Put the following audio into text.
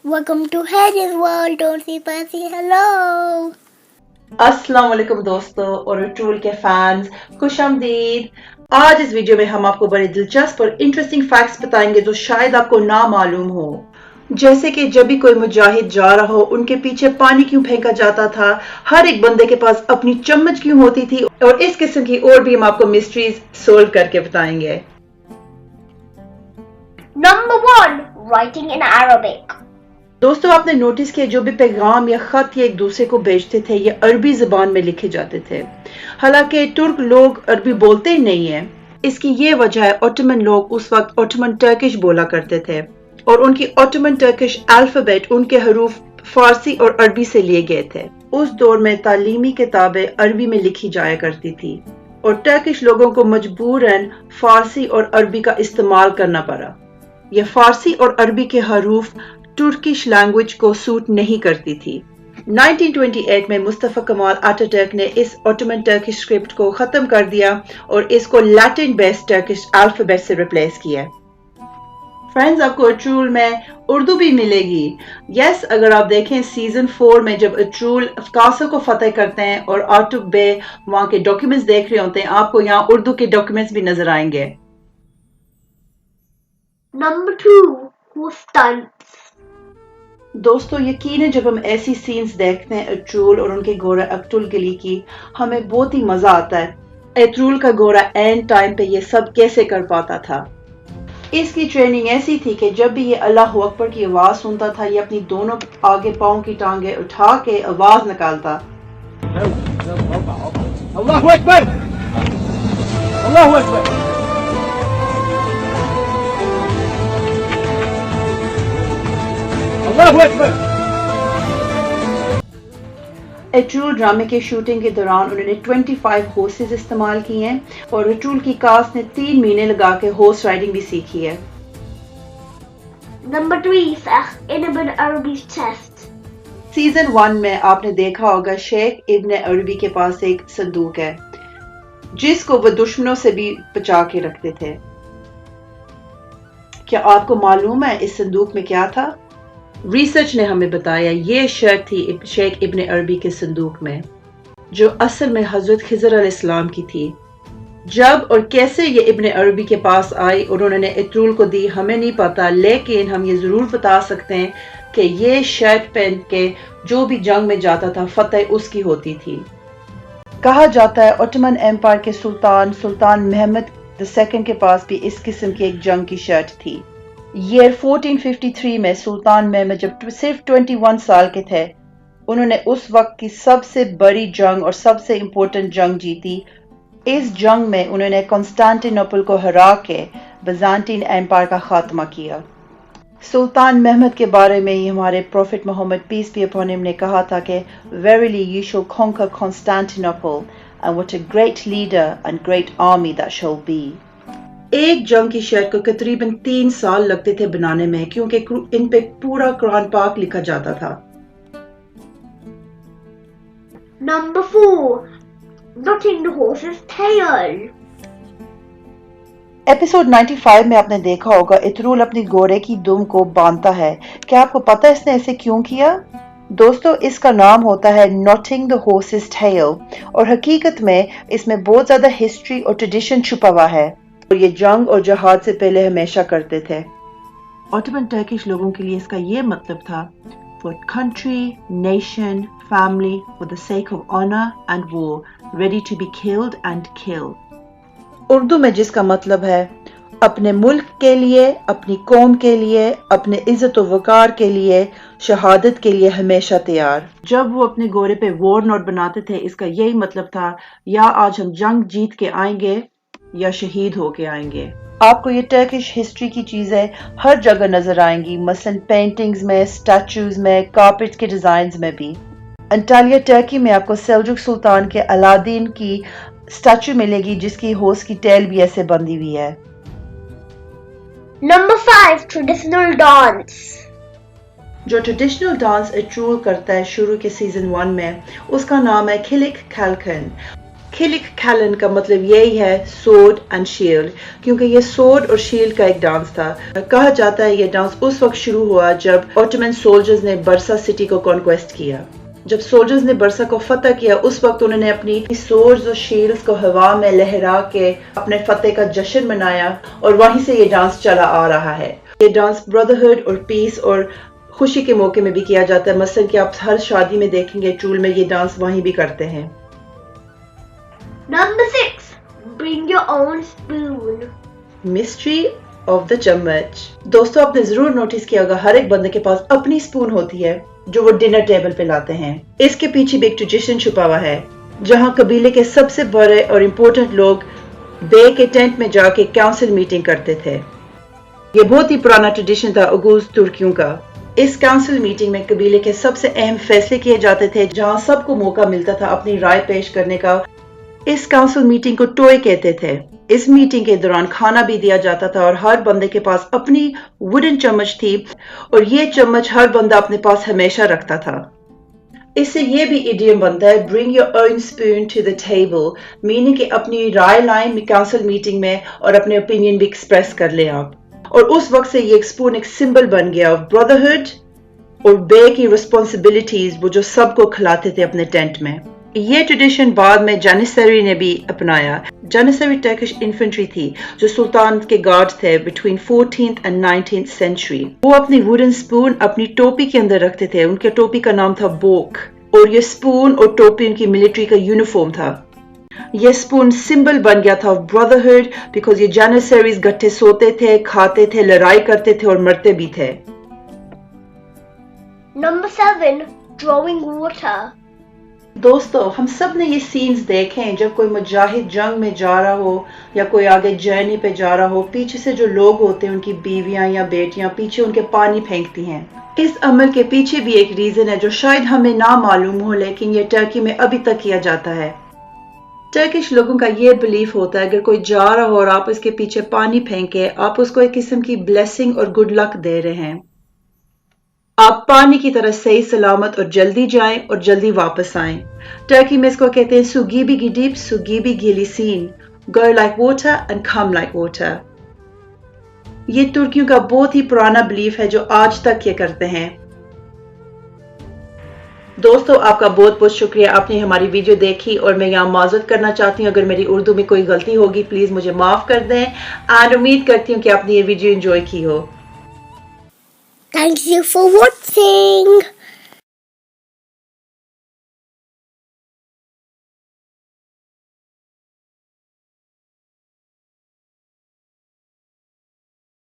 Welcome to Harry's World. Don't see Percy. Hello. अस्सलाम वालेकुम दोस्तों और टूल के फैंस खुश आमदीद। आज इस वीडियो में हम आपको बड़े दिलचस्प और इंटरेस्टिंग फैक्ट्स बताएंगे जो शायद आपको ना मालूम हो। जैसे कि जब भी कोई मुजाहिद जा रहा हो उनके पीछे पानी क्यों फेंका जाता था, हर एक बंदे के पास अपनी चम्मच क्यों होती थी, और इस किस्म की और भी हम आपको मिस्ट्रीज सोल्व करके बताएंगे। Number 1. Writing in Arabic. दोस्तों, आपने नोटिस किया जो भी पैगाम या खत या एक दूसरे को भेजते थे ये अरबी ज़बान में लिखे जाते थे। हालांकि तुर्क लोग अरबी बोलते ही नहीं है। इसकी ये वजह है ऑटोमन लोग उस वक्त ऑटोमन टर्किश बोला करते थे और उनकी ऑटोमन टर्किश अल्फाबेट उनके हरूफ फारसी और अरबी से लिए गए थे। उस दौर में तालीमी किताबें अरबी में लिखी जाया करती थी और टर्किश लोगों को मजबूरन फारसी और अरबी का इस्तेमाल करना पड़ा। यह फारसी और अरबी के हरूफ तुर्किश लैंग्वेज को सूट नहीं करती थी। 1928 में मुस्तफा कमाल अतातुर्क ने इस ऑटोमन टर्किश स्क्रिप्ट को खत्म कर दिया और इसको लैटिन बेस्ड टर्किश अल्फाबेट से रिप्लेस किया। फ्रेंड्स, आपको अट्रूल में उर्दू भी मिलेगी। यस, अगर आप देखें सीजन 4 में जब अट्रूल कासर को फतेह करते हैं और आर्टुक बे वहां के डॉक्यूमेंट्स देख रहे होते हैं, आपको यहाँ उर्दू के डॉक्यूमेंट्स भी नजर आएंगे। Number 2. Who stunts? दोस्तों, यकीन है जब हम ऐसी सीन्स देखते हैं एट्रूल और उनके घोड़ा अक्टुल गली की, हमें बहुत ही मजा आता है। एट्रूल का घोड़ा एंड टाइम पे ये सब कैसे कर पाता था। इसकी ट्रेनिंग ऐसी थी कि जब भी ये अल्लाह अकबर की आवाज सुनता था ये अपनी दोनों आगे पांव की टांगे उठा के आवाज निकालता। अल्लाहु अकबर, अल्लाहु अकबर। एट्रूल ड्रामे के शूटिंग के दौरान उन्होंने 25 हॉर्सेस इस्तेमाल किए हैं और एट्रूल की कास्ट ने 3 महीने लगा के हॉर्स राइडिंग भी सीखी है। Number 3. Sheikh Ibn Arabi's chest. Season 1 में आपने देखा होगा शेख इब्न अरबी के पास एक संदूक है जिसको वो दुश्मनों से भी बचा के रखते थे। क्या आपको मालूम है इस संदूक में क्या था? रिसर्च ने हमें बताया ये शर्त थी शेख इब्न अरबी के संदूक में जो असल में हजरत खिजर अलैहिस्सलाम की थी। जब और कैसे ये इब्न अरबी के पास आई और उन्होंने एट्रूल को दी हमें नहीं पता, लेकिन हम ये जरूर बता सकते हैं कि ये शर्ट पहन के जो भी जंग में जाता था फतेह उसकी होती थी। कहा जाता है ऑटोमन एम्पायर के सुल्तान महमद II के पास भी इस किस्म की एक जंग की शर्ट थी। ईयर 1453 में सुल्तान महमद जब सिर्फ 21 साल के थे उन्होंने उस वक्त की सबसे बड़ी जंग और सबसे इम्पोर्टेंट जंग जीती। इस जंग में उन्होंने कॉन्स्टेंटिनोपल को हरा के बिज़ांटीन एम्पायर का खात्मा किया। सुल्तान महमद के बारे में ही हमारे prophet Muhammad peace be upon him ने कहा था कि verily you shall conquer Constantinople and what a great leader and great army that shall be. एक जंग की शर्ट को तकरीबन 3 साल लगते थे बनाने में क्योंकि इन पे पूरा कुरान पाक लिखा जाता था। Number 4. Knotting the horse's tail. Episode 95 में आपने देखा होगा एट्रूल अपनी घोड़े की दुम को बांधता है। क्या आपको पता है इसने ऐसे क्यों किया? दोस्तों, इसका नाम होता है नॉटिंग द हॉर्सेस टेल और हकीकत में इसमें बहुत ज्यादा हिस्ट्री और ट्रेडिशन छुपा हुआ है और ये जंग और जहाद से पहले हमेशा करते थे। ऑटोमन टर्किश लोगों के लिए इसका ये मतलब था for country, nation, family, for the sake of honour and war, ready to be killed and kill. Urdu में जिसका मतलब है अपने मुल्क के लिए, अपनी कौम के लिए, अपने इज्जत और वकार के लिए, शहादत के लिए हमेशा तैयार। जब वो अपने घोड़े पे वॉर नोट बनाते थे इसका यही मतलब था या आज हम जंग जीत के आएंगे या शहीद होके आएंगे। आपको ये टर्किश हिस्ट्री की चीजें हर जगह नजर आएंगी, मसलन पेंटिंग्स में, स्टैचूज में, कारपेट के डिजाइन्स में भी। अंटालिया टर्की में आपको सेल्जुक सुल्तान के अलादीन की स्टैचू मिलेगी जिसकी हॉर्स की टेल भी ऐसे बंधी हुई है। Number 5. Traditional dance. जो ट्रेडिशनल डांस एट्रूल करता है शुरू के सीजन 1 में उसका नाम है खिलिक खैलखन। खिलिक खैलन का मतलब यही है सोर्ड एंड शील्ड, क्योंकि ये सोर्ड और शील्ड का एक डांस था। कहा जाता है ये डांस उस वक्त शुरू हुआ जब ऑटोमन सोल्जर्स ने बरसा सिटी को कॉन्क्वेस्ट किया। जब सोल्जर्स ने बरसा को फतह किया उस वक्त उन्होंने अपनी सोर्ड्स और शील्ड्स को हवा में लहरा के अपने फतेह का जश्न मनाया और वहीं से ये डांस चला आ रहा है। ये डांस ब्रदरहुड और पीस और खुशी के मौके में भी किया जाता है। मसलन कि आप हर शादी में देखेंगे टूल में ये डांस वहीं भी करते हैं। Number 6. Bring your own spoon. Mystery of the चम्मच। दोस्तों आपने जरूर नोटिस किया होगा हर एक बंदे के पास अपनी स्पून होती है जो वो डिनर टेबल पे लाते हैं। इसके पीछे भी एक ट्रेडिशन छुपा हुआ है जहाँ कबीले के सबसे बड़े और इम्पोर्टेंट लोग बे के टेंट में जाके काउंसिल मीटिंग करते थे। ये बहुत ही पुराना ट्रेडिशन था अगूज तुर्कियों का। इस काउंसिल मीटिंग में कबीले के सबसे अहम फैसले किए जाते थे जहां सबको मौका मिलता था अपनी राय पेश करने का। इस काउंसिल मीटिंग को टोय कहते थे। इस मीटिंग के दौरान खाना भी दिया जाता था और हर बंदे के पास अपनी वुडन चम्मच थी और ये चम्मच हर बंदा अपने पास हमेशा रखता था। इससे ये भी इडियम बनता है bring your own spoon to the table, meaning कि अपनी राय लाएं काउंसिल मीटिंग में और अपने ओपिनियन भी एक्सप्रेस कर ले आप। और उस वक्त से ये स्पून एक सिंबल बन गया ऑफ ब्रदरहुड और बे की रिस्पॉन्सिबिलिटीज, वो जो सबको खिलाते थे अपने टेंट में। ये ट्रेडिशन बाद में जानिसरी ने भी अपनाया। जानिसरी टर्किश इन्फेंट्री थी जो सुल्तान के गार्ड थे between 14th and 19th century. वो अपनी वुडन स्पून अपनी टोपी के अंदर रखते थे। उनके टोपी का नाम था बोक और ये स्पून और टोपी उनकी मिलिट्री का यूनिफॉर्म था। ये स्पून सिंबल बन गया था ब्रदरहुड बिकॉज ये जानिसरीज गट्ठे सोते थे, खाते थे, लड़ाई करते थे और मरते भी थे। Number 7. Drawing water. दोस्तों हम सब ने ये सीन्स देखे हैं जब कोई मुजाहिद जंग में जा रहा हो या कोई आगे जर्नी पे जा रहा हो, पीछे से जो लोग होते हैं उनकी बीवियां या बेटियां पीछे उनके पानी फेंकती हैं। इस अमल के पीछे भी एक रीजन है जो शायद हमें ना मालूम हो, लेकिन ये टर्की में अभी तक किया जाता है। टर्किश लोगों का ये बिलीफ होता है अगर कोई जा रहा हो और आप उसके पीछे पानी फेंके, आप उसको एक किस्म की ब्लेसिंग और गुड लक दे रहे हैं। आप पानी की तरह सही सलामत और जल्दी जाएं और जल्दी वापस आएं। टर्की में इसको कहते हैं सुगीबी गिडीप सुगीबी गिलिसीन, go like water and come like water। ये तुर्कियों का बहुत ही पुराना बिलीफ है जो आज तक ये करते हैं। दोस्तों आपका बहुत बहुत शुक्रिया, आपने हमारी वीडियो देखी और मैं यहाँ माजरत करना चाहती हूँ अगर मेरी उर्दू में कोई गलती होगी, प्लीज मुझे माफ कर दें। एंड उम्मीद करती हूँ कि आपने ये वीडियो एंजॉय की हो। Thank you for watching.